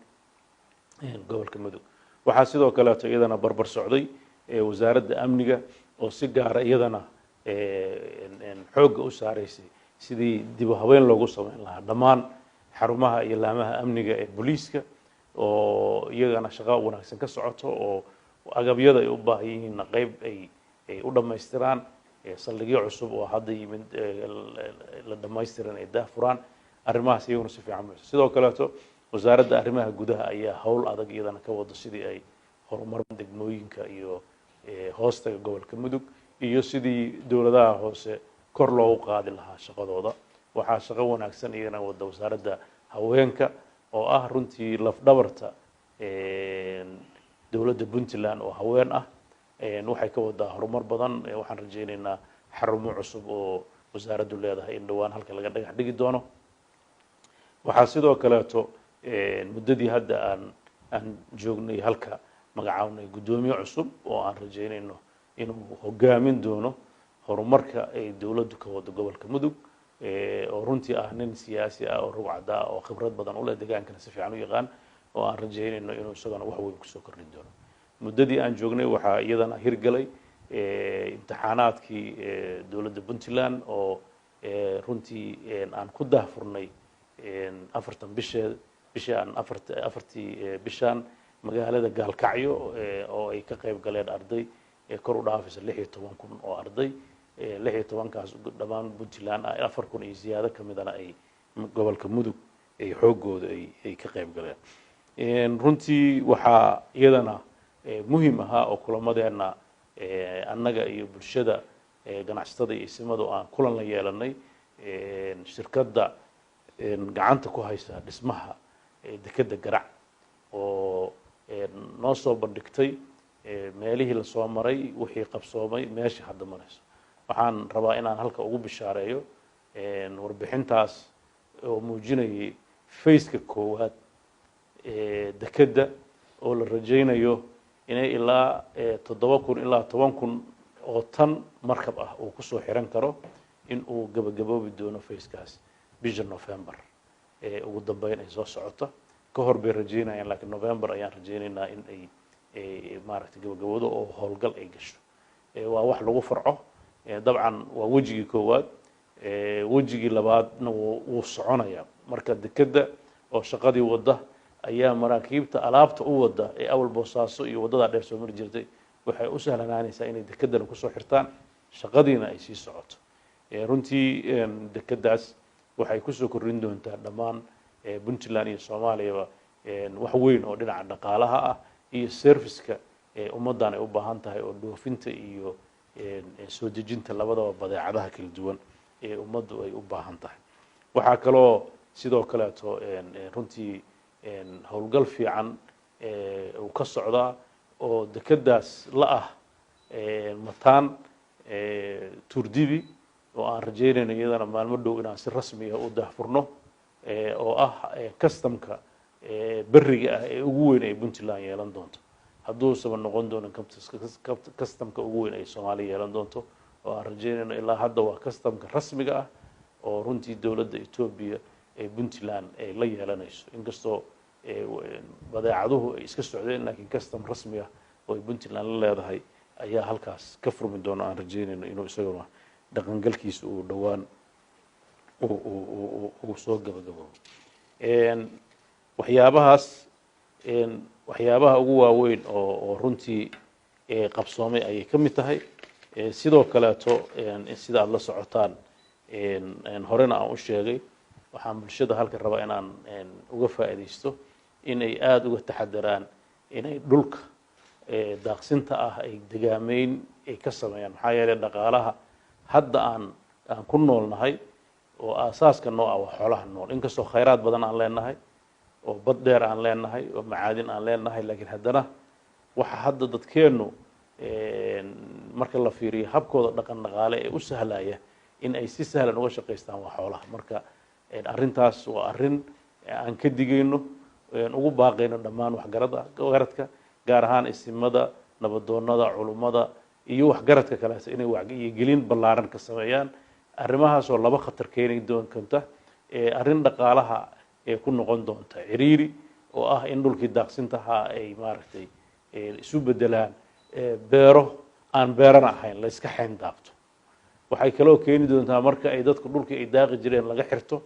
gobolka mudug waxaa sidoo kaleeto iyadana barbar socday wasaaradda amniga oo si gaara iyadana xoogga u saaraysay sidii dib u habeyn loogu sameyn lahaa dhammaan xarumaha iyo laamaha amniga ee booliiska oo iyagana shaqo wanaagsan ka socoto oo agabyada ay u baahan yihiinna qayb ay u dhammaystiraan saldhigyo cusub oo hadda yimid la dhammaystiran ay daafuraan arrimahaas iyaguna si fiican mayso sidoo kaleeto wasaaradda arrimaha gudaha ayaa howl adag iyadana ka wado sidii ay horumar degmooyinka iyo hoostaga gobolka mudug iyo sidii dowladaha hoose kor loogu qaadi lahaa shaqadooda. waxaa shaqo wanaagsan iyana wada wasaaradda haweenka oo ah runtii laf dhabarta dowladda Puntland oo haween ah waxay ka wadaa horumar badan. waxaan rajaynaynaa xarumo cusub oo wasaaraddu leedahay in dhawaan halka laga dhagax dhigi doono. waxaa sidoo kaleeto muddadii hadda aan joognay halka magacaabnay guddoomiye cusub oo aan rajaynayno inuu hogaamin doono horumarka ay dowladdu ka wado gobolka Mudug oo runtii ah nin siyaasi ah oo rugcada ah oo khibrad badan u leh deegaankana si fiican u yaqaan oo aan rajaynayno inuu isagana wax weyn kusoo kordhin doono. muddadii aan joognay waxaa iyadana hirgalay imtixaanaadkii dowladda Puntland oo runtii aan ku daahfurnay bishaan magaalada Gaalkacyo oo ay ka qayb galeen arday kor u dhaafaysa 16,000 oo arday 16,000kaas dhammaan Puntland 4,000 iyo ziyaado kamidana ay gobolka Mudug ay xoogooda ay ka qayb galeen. runtii waxaa iyadana muhiim ahaa oo kulamadeena annaga iyo bulshada ganacsatada iyo isimadu aan kulan la yeelanay shirkadda gacanta ku haysa dhismaha dekedda Garac oo noo soo bandhigtay meelihii la soo maray wixii qabsoomay meeshii hadda marayso. waxaan rabaa inaan halka ugu bishaareeyo warbixintaas oo muujinayay faceka koowaad dekedda oo la rajaynayo inay ilaa 7,000 ilaa 10,000 oo tan markab ah uu kusoo xiran karo in uu gabagaboobi doono facekaas bisha November ugu dambeyn ay soo socoto. ka hor bay rajaynayaan laakiin November ayaan rajaynaynaa in ay maaragtay gabagaboodo oo howlgal ay gasho. waa wax lagu farco. dabcan waa wajigii koowaad. wajigii labaadna wuu soconaya marka dekedda oo shaqadii wada ayaa maraakiibta alaabta u wada ee awal Boosaaso iyo wadada dheer soo mari jirtay waxay u sahlanaanaysaa inay dekedda ku soo xirtaan shaqadiina ay sii socoto. runtii dekeddaas waxay ku soo kordhin doontaa dhammaan Puntland iyo Soomaaliya wax weyn oo dhinaca dhaqaalaha ah iyo serviceka ummadan ay u baahan tahay oo dhoofinta iyo soo dejinta labadaba badeecadaha kala duwan ee ummaddu ay u baahan tahay. waxaa kaloo sidoo kaleeto runtii howlgal fiican uu ka socdaa oo dekeddaas la ah mataan Turdibi oo aan rajaynayno iyadana maalmo dhow inaan si rasmi ah u daahfurno oo ah customka bariga ah ee ugu weyn ee Puntland yeelan doonto. hadduu saba noqon doono customka ugu weyn ee Soomaaliya yeelan doonto oo aan rajaynayno ilaa hadda waa customka rasmiga ah oo runtii dowladda Ethiopia ee Puntland ay la yeelanayso. inkastoo badeecaduhu ay iska socdeen laakiin custom rasmi ah oo Puntland la leedahay ayaa halkaas ka furmi doona. aan rajaynayno inuu isaguna dhaqangalkiisa uu dhawaan uu soo gabagabo. waxyaabaha ugu waaweyn oo runtii qabsoomay ayay ka mid tahay. sidoo kaleeto sida aad la socotaan horena aan u sheegay waxaan bulshada halka rabaa inaan uga faa'iideysto inay aad uga taxadaraan inay dhulka daaqsinta ah ay degaameyn ay ka sameeyaan. maxaa yeelay dhaqaalaha hadda aan ku noolnahay oo aasaaska noo ah waa xoolaha nool. inkastoo khayraad badan aan leenahay oo bad dheer aan leenahay oo macaadin aan leenahay laakiin haddana waxa hadda dadkeenu marka la fiiriyo habkooda dhaqan dhaqaale ee u sahlaya in ay si sahlan uga shaqaystaan waa xoolaha. marka arrintaas waa arrin aan ka digayno ugu baaqayno dhammaan waxgaradka gaar ahaan isimada nabadoonnada culummada iyo waxgaradka kaleeto inay wacyigelin ballaaran ka sameeyaan. arrimahaas oo laba khatar keeni doonta arrin dhaqaalaha ee ku noqon doonta ciriiri oo ah in dhulkii daaqsintaha ay maaragtay isu bedelaan beero aan beerana ahayn la iska xayn daaqto. waxay kaloo keeni doontaa marka ay dadku dhulkii ay daaqi jireen laga xirto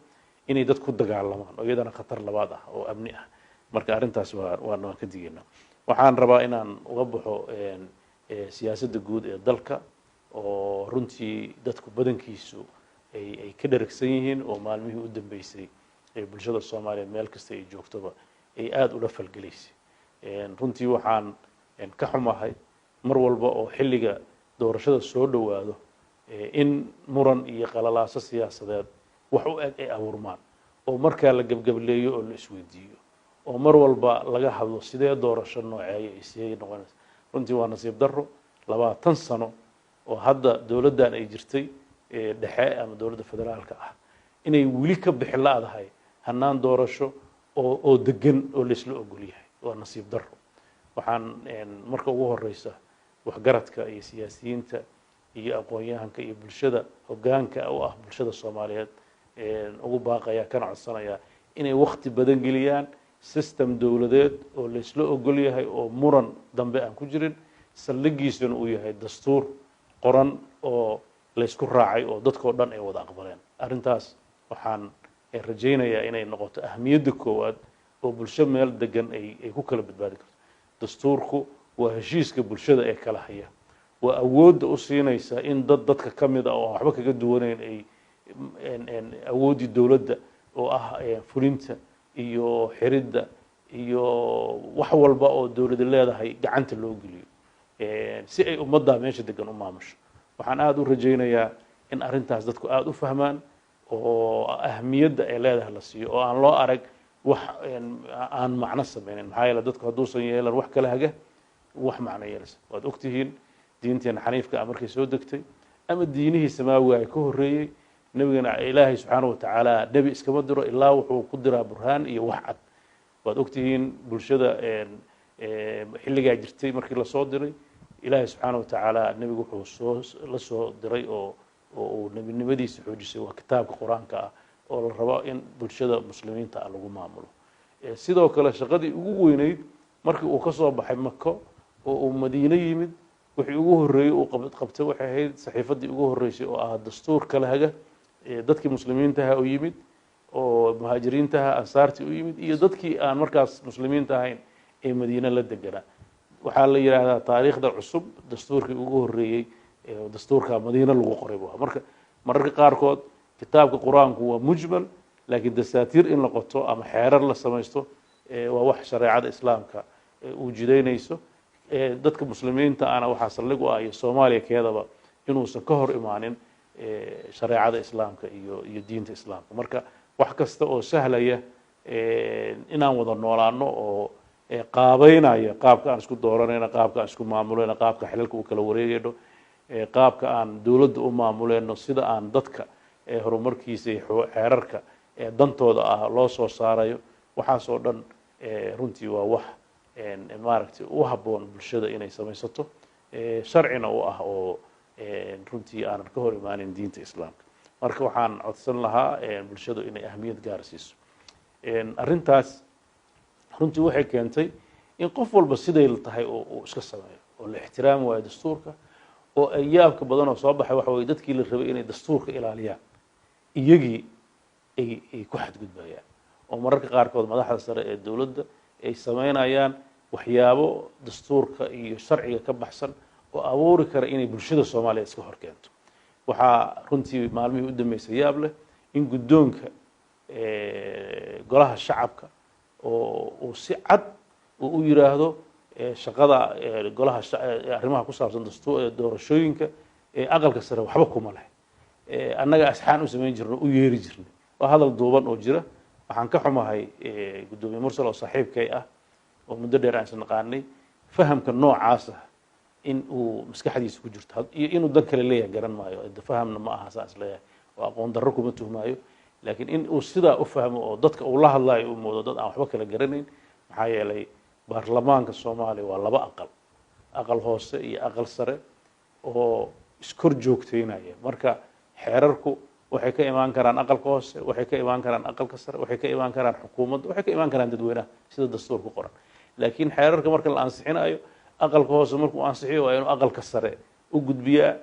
inay dadku dagaalamaan oo iyadana khatar labaad ah oo amni ah. marka arrintaas waan ka digaynaa. waxaan rabaa inaan uga baxo siyaasadda guud ee dalka oo runtii dadku badankiisu ay ka dharagsan yihiin oo maalmihii u dambeysay ee bulshada Soomaaliyeed meel kasta ay joogtoba ay aad ula falgalaysay. runtii waxaan ka xumahay mar walba oo xilliga doorashada soo dhowaado in muran iyo qalalaaso siyaasadeed wax u eg ay abuurmaan oo markaa la gebgableeyo oo la isweydiiyo oo mar walba laga hadlo sidee doorasho nooceeya ay sidee noqonaysa runtii waa nasiib darro 20 sano oo hadda dowladdan ay jirtay dhexe ama dowladda federaalka ah inay weli ka bixi laadahay hanaan doorasho oo degan oo la isla ogol yahay waa nasiib darro waxaan marka ugu horeysa waxgaradka iyo siyaasiyiinta iyo aqoon-yahanka iyo bulshada hoggaanka u ah bulshada Soomaaliyeed ugu baaqaya kana codsanaya inay waqti badan geliyaan system dowladeed oo la isla ogol yahay oo muran dambe aan ku jirin saldhigiisuna uu yahay dastuur qoran oo la isku raacay oo dadkoo dhan ay wada aqbaleen arrintaas waxaan rajaynayaa inay noqoto ahmiyadda koowaad oo bulsho meel degan ay ku kala badbaadi karto dastuurku waa heshiiska bulshada ee kala haya waa awoodda u siinaysa in dadka ka mid ah oo waxba kaga duwanayn ay awoodii dowladda oo ah fulinta iyo xiridda iyo wax walba oo dowladda leedahay gacanta loo geliyo si ay ummadda meesha degan u maamusho waxaan aad u rajaynayaa in arrintaas dadku aad u fahmaan oo ahmiyadda ay leedahay la siiyo oo aan loo arag wax aan macno samaynin maxaa yeelay dadku hadduusan yeelan wax kala haga wax macno yeelaysa waad ogtihiin diinteena xaniifka markay soo degtay ama diinihii samaawiga ay ka horreeyay nabigana ilaahay subxaanahu wa tacaala nebi iskama diro ilaa wuxuu ku diraa burhaan iyo wax cad waad ogtihiin bulshada xilligaa jirtay markii la soo diray ilaahay subxaanahu wa tacaala nebigu wuxuu la soo diray oo uu nebinimadiisa xoojisay waa kitaabka qur-aanka ah oo la rabo in bulshada muslimiinta ah lagu maamulo sidoo kale shaqadii ugu weynayd markii uu ka soo baxay mako oo uu madiine yimid wixii ugu horreeyay uu qabtay waxay ahayd saxiifaddii ugu horreysay oo ah dastuur kala haga dadkii muslimiintaha u yimid oo muhaajiriintaha ansaartii u yimid iyo dadkii aan markaas muslimiinta ahayn ee madiine la deganaa waxaa la yiraahdaa taariikhda cusub dastuurkii ugu horreeyay dastuurka madiine lagu qoray marka mararka qaarkood kitaabka qur-aanku waa mujmal laakiin dasaatiir in la qoto ama xeerar la samaysto waa wax shareecada islaamka uu jidaynayso dadka muslimiinta ana waxaa saldhig u ah iyo Soomaaliya keedaba inuusan ka hor imaanin shareecada islaamka iyo diinta islaamka marka wax kasta oo sahlaya inaan wada noolaano oo qaabeynaya qaabka aan isku dooranayna qaabka aan isku maamulayna qaabka xilalka u kala wareegayno qaabka aan dawladda u maamulayno sida aan dadka horumarkiisa iyo xeerarka dantooda ah loo soo saarayo waxaas oo dhan runtii waa wax maaragtay u habboon bulshada inay samaysato sharcina u ah oo runtii aanan ka hor imaanin diinta islaamka marka waxaan codsan lahaa bulshadu inay ahmiyad gaar siiso arrintaas runtii waxay keentay in qof walba siday tahay oo iska sameeyo oo la ixtiraami waayo dastuurka oo ayaabka badan oo soo baxay waxa weeye dadkii la rabay inay dastuurka ilaaliyaan iyagii ay ku xadgudbayaan oo mararka qaarkood madaxda sare ee dowladda ay sameynayaan waxyaabo dastuurka iyo sharciga ka baxsan oo abuuri kara inay bulshada Soomaaliyeed iska hor keento waxaa runtii maalmihii u dambeysay yaab leh in guddoonka golaha shacabka oo si cad u yiraahdo shaqada golaha arrimaha ku saabsan doorashooyinka aqalka sare waxba kuma leh annaga asxaan u sameyn jirno u yeeri jirnay waa hadal duuban oo jira waxaan ka xumahay gudoomiye mursal oo saaxiibkay ah oo muddo dheer aan naqaanay fahamka noocaas ah in uu maskaxdiisa ku jirto iyo inuu dan kale leeyahay garan maayo fahamna ma aha saas leeyahay oo aqoon darro kuma tuhmaayo laakiin in uu sidaa u fahmo oo dadka uu la hadlayo uu moodo dad aan waxba kala garanayn maxaa yeelay baarlamaanka Soomaaliya waa laba aqal hoose iyo aqal sare oo iskor joogteynaya marka xeerarku waxay ka imaan karaan aqalka hoose waxay ka imaan karaan aqalka sare waxay ka imaan karaan xukuumadda waxay ka imaan karaan dadweynaha sida dastuurku qoran laakiin xeerarka marka la ansixinayo aqalka hoose markuu ansixiyo waa inuu aqalka sare u gudbiyaa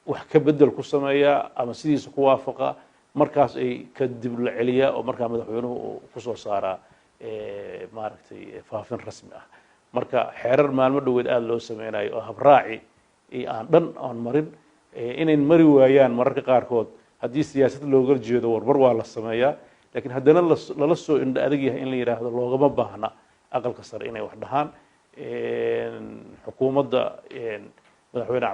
wax ka bedel ku sameeyaa ama sidiisa ku waafaqa markaas ay ka dib la celiyaa oo markaa madaxweynuhu ku soo saaraa maaragtay faafin rasmi ah marka xeerar maalmo dhaweed aad loo sameynayo oo habraaci aan dhan aan marin inay mari waayaan mararka qaarkood haddii siyaasad looga jeedo warbar waa la sameeyaa laakiin haddana lala soo indha adag yahay in la yiraahdo loogama baahna aqalka sare inay wax dhahaan xukuumadda madaxweyne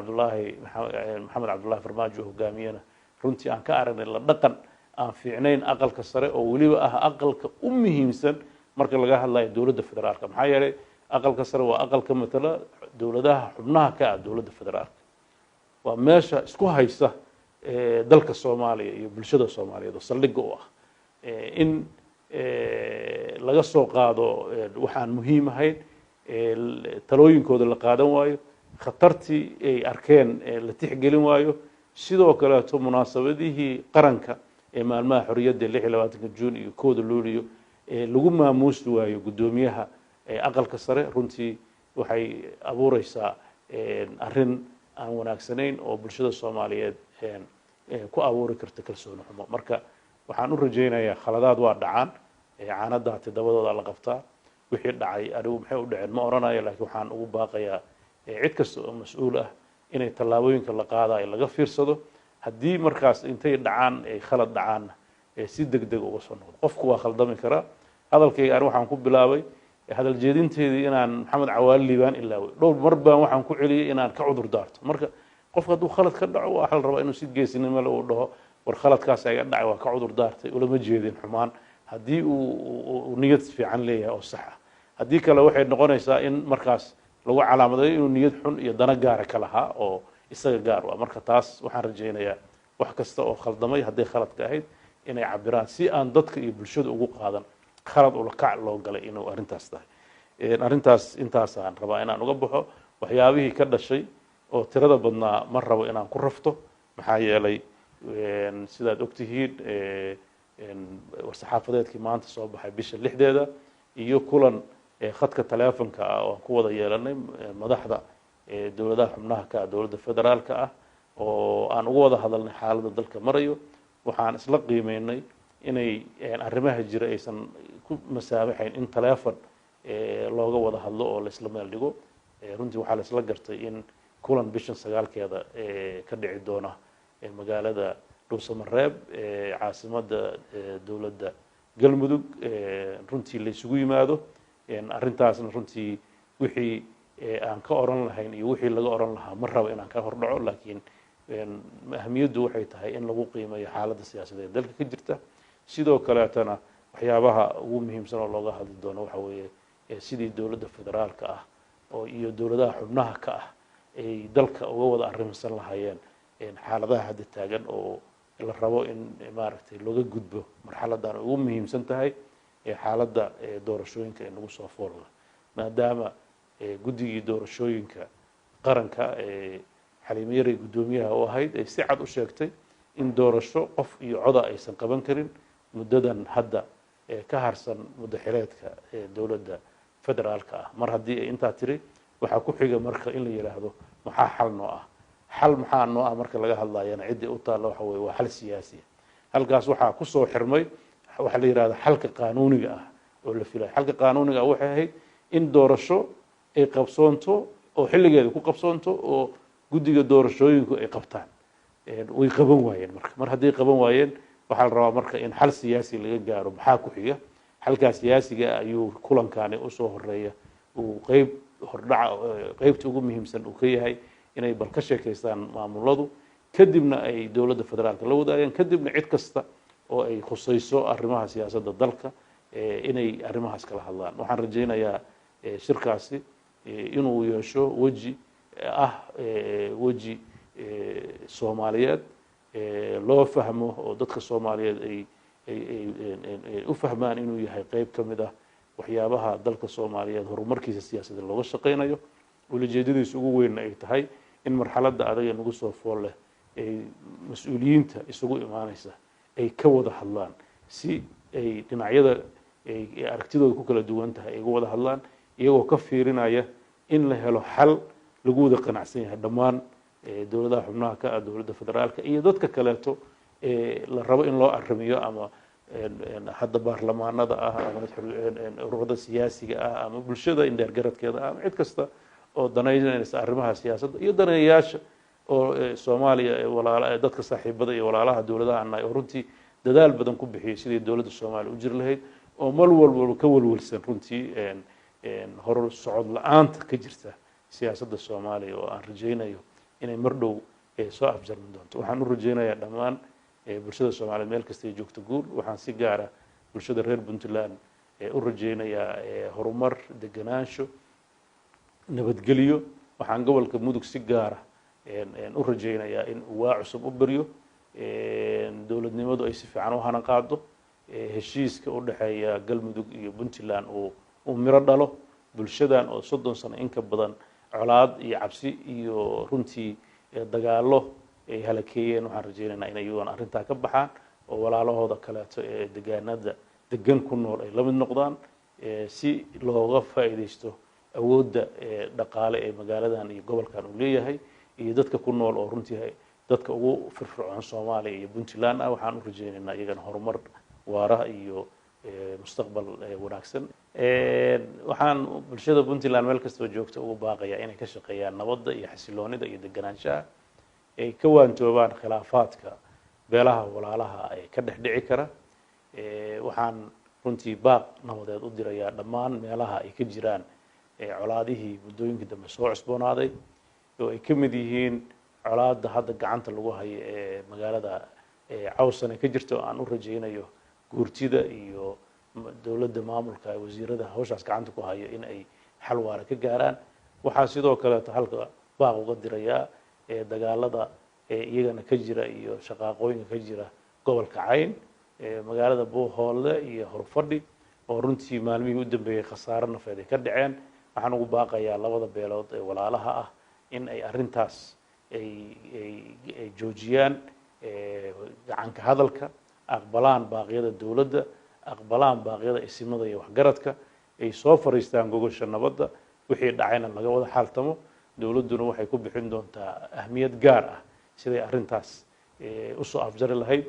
maxamed cabdullaahi farmaajo hogaamiyana runtii aan ka aragnay la dhaqan aan fiicnayn aqalka sare oo weliba ah aqalka u muhiimsan marka laga hadlayo dowladda federaalka maxaa yeelay aqalka sare waa aqalka matala dowladaha xubnaha ka ah dowladda federaalka waa meesha isku haysa dalka soomaaliya iyo bulshada soomaaliyeed oo saldhigga u ah in laga soo qaado waxaan muhiim ahayn talooyinkooda la qaadan waayo khatartii ay arkeen la tixgelin waayo sidoo kaleeto munaasabadihii qaranka ee maalmaha xorriyadda 26 juun iyo 1 luulyo lagu maamuusi waayo guddoomiyaha aqalka sare runtii waxay abuureysaa arrin aan wanaagsanayn oo bulshada soomaaliyeed ku abuuri karta kalsooni xumo marka waxaan u rajaynayaa khaladaad waa dhacaan caanada todobadooda la qabtaa wixii dhacay anigu maxay u dhaceen ma oranayo laakiin waxaan ugu baaqayaa cid kasta oo mas'uul ah inay tallaabooyinka la qaadayo laga fiirsado haddii markaas intay dhacaan ay khalad dhacaan si degdeg uga soo noqdo qofku waa khaldami karaa hadalkayga anigu waxaan ku bilaabay hadal jeedinteedii inaan maxamed cawaali liibaan ilaaway dhowr mar baan waxaan ku celiyay inaan ka cudur daarto marka qofka hadduu khalad ka dhaco waxaa la rabaa inuu si geesinimo leh uu dhaho war khaladkaas iga dhacay waa ka cudur daartay ulama jeedin xumaan haddii uu niyad fiican leeyahay oo sax ah haddii kale waxay noqonaysaa in markaas lagu calaamadeeyo inuu niyad xun iyo dana gaara ka lahaa oo isaga gaar u ah marka taas waxaan rajaynayaa wax kasta oo khaldamay hadday khaladka ahayd inay cabiraan si aan dadka iyo bulshada ugu qaadan khalad ula kac loo galay inuu arrintaas tahay arrintaas intaasaan rabaa inaan uga baxo waxyaabihii ka dhashay oo tirada badnaa ma rabo inaan ku rafto maxaa yeelay sidaad ogtihiin war-saxaafadeedkii maanta soo baxay bisha 6deeda iyo kulan khadka taleefanka ah oo aan ku wada yeelanay madaxda dowladaha xubnaha ka ah dowladda federaalka ah oo aan uga wada hadalnay xaaladda dalka marayo waxaan isla qiimeynay inay arrimaha jira aysan ku masaabaxayn in taleefon looga wada hadlo oo la isla meel dhigo runtii waxaa la isla gartay in kulan bishan 9keeda ka dhici doona magaalada dhuusamareeb caasimadda dowladda galmudug runtii la isugu yimaado arrintaasna runtii wixii aan ka oran lahayn iyo wixii laga oran lahaa ma rabo inaan ka hordhaco laakiin ahamiyaddu waxay tahay in lagu qiimeeyo xaaladda siyaasadeed dalka ka jirta sidoo kaleetana waxyaabaha ugu muhiimsan oo looga hadli doono waxa weeye sidii dowladda federaalka ah oo iyo dowladaha xubnaha ka ah ay dalka uga wada arrimsan lahaayeen xaaladaha hadda taagan oo la rabo in maaragtay looga gudbo marxaladan ugu muhiimsan tahay xaaladda doorashooyinka ee nagu soo foolga maadaama guddigii doorashooyinka qaranka xaliimo yaray guddoomiyaha u ahayd ay si cad u sheegtay in doorasho qof iyo coda aysan qaban karin muddadan hadda ka harsan muddo xileedka dowladda federaalka ah mar haddii ay intaa tiri waxaa ku xiga marka in la yiraahdo maxaa xal noo ah xal maxaa noo ah marka laga hadlayana ciddii u taalla waxa weeye waa xal siyaasi halkaas waxaa ku soo xirmay waxa la yiraahdo xalka qaanuuniga ah oo la filayo xalka qaanuuniga ah waxay ahayd in doorasho ay qabsoonto oo xilligeeda ku qabsoonto oo guddiga doorashooyinku ay qabtaan way qaban waayeen marka mar haddii qaban waayeen waxaa la rabaa marka in xal siyaasi laga gaaro maxaa ku xiga xalkaa siyaasiga ayuu kulankani usoo horeeya uu qeyb hordhaca qeybta ugu muhiimsan uu ka yahay inay bal ka sheekaystaan maamuladu kadibna ay dowladda federaalka la wadaagaan kadibna cid kasta oo ay khusayso arrimaha siyaasadda dalka inay arrimahaas kala hadlaan waxaan rajaynayaa shirkaasi inuu yeesho weji ah weji soomaaliyeed loo fahmo oo dadka soomaaliyeed ay u fahmaan inuu yahay qeyb ka mid ah waxyaabaha dalka soomaaliyeed horumarkiisa siyaasadeed looga shaqaynayo ulajeedadiisa ugu weynna ay tahay in marxaladda adaga nagu soo fool leh ay mas-uuliyiinta isugu imaanaysa ay ka wada hadlaan si ay dhinacyada ay aragtidooda ku kala duwan tahay ay uga wada hadlaan iyagoo ka fiirinaya in la helo xal lagu wada qanacsan yahay dhammaan dowladaha xubnaha ka ah dowladda federaalka iyo dadka kaleeto la rabo in loo arrimiyo ama hadda baarlamaanada ah ama ururada siyaasiga ah ama bulshada indheer garadkeeda ah ama cid kasta oo danaynaysa arrimaha siyaasadda iyo daneeyayaasha oo Soomaaliya walaalaha dadka saaxiibada iyo walaalaha dowladaha anay oo runtii dadaal badan ku bixiyay sidii dowladda Soomaaliya u jir lahayd oo mal walba ka walwalsan runtii horor socod la'aanta ka jirta siyaasadda Soomaaliya oo aan rajaynayo inay mar dhow soo afjarmi doonto. waxaan u rajaynayaa dhammaan bulshada Soomaaliyeed meel kasta ay joogto guul. waxaan si gaar ah bulshada reer Puntland u rajaynayaa horumar, deganaansho, nabadgelyo. waxaan gobolka Mudug si gaar ah u rajaynayaa in uu waa cusub u baryo, dowladnimadu ay si fiican u hanan qaado, heshiiska u dhaxeeya Galmudug iyo Puntland uu miro dhalo. bulshadan oo 30 sano in ka badan colaad iyo cabsi iyo runtii dagaalo ay halakeeyeen, waxaan rajaynaynaa inay iyaguna arrintaa ka baxaan oo walaalahooda kaleeto ee deegaanada degan ku nool ay la mid noqdaan, si looga faa'iideysto awoodda dhaqaale ee magaaladan iyo gobolkan uu leeyahay iyo dadka ku nool oo runtii dadka ugu firfircoon Soomaaliya iyo Puntland ah. waxaan u rajaynaynaa iyagana horumar waara iyo mustaqbal wanaagsan. waxaan bulshada Puntland meel kasta oo joogto ugu baaqayaa inay ka shaqeeyaan nabadda iyo xasiloonida iyo deganaanshaha, ay ka waantoobaan khilaafaadka beelaha walaalaha ay ka dhex dhici kara. waxaan runtii baaq nabadeed u dirayaa dhammaan meelaha ay ka jiraan colaadihii muddooyinkii dambe soo cusboonaaday, oo ay ka mid yihiin colaadda hadda gacanta lagu hayo ee magaalada Cawsane ka jirta, oo aan u rajaynayo guurtida iyo dowladda maamulka wasiirada hawshaas gacanta ku hayo in ay xal waara ka gaaraan. waxaa sidoo kaleeto halka baaq uga dirayaa dagaalada iyagana ka jira iyo shaqaaqooyinka ka jira gobolka Cayn, magaalada Buuhoole iyo Horfadhi, oo runtii maalmihii u dambeeyay khasaare nafeed ay ka dhaceen. waxaan ugu baaqayaa labada beelood ee walaalaha ah in ay arrintaas ay joojiyaan gacanka hadalka, aqbalaan baaqyada dowladda, aqbalaan baaqyada isimada iyo waxgaradka, ay soo fariistaan gogosha nabadda. wixii dhacayna laga wada xaaltamo. dowladduna waxay ku bixin doontaa ahmiyad gaar ah siday arrintaas u soo afjari lahayd.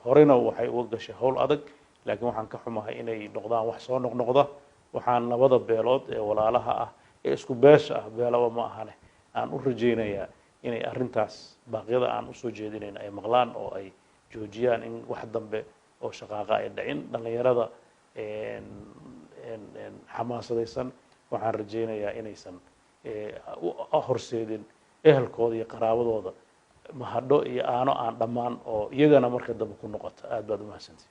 horena waxay uga gashay howl adag, laakiin waxaan ka xumahay inay noqdaan wax soo noqnoqda. waxaan labada beelood ee walaalaha ah ee isku beesha ah, beelaba ma ahane, aan u rajaynayaa inay arrintaas baaqyada aan u soo jeedinayn ay maqlaan oo ay joojiyaan in wax dambe oo shaqaaqa ay dhicin. dhalinyarada xamaasadaysan waxaan rajaynayaa inaysan u horseedin ehelkooda iyo qaraabadooda mahadho iyo aano aan dhammaan oo iyagana marka dambe ku noqota. aad baad u mahadsantihin.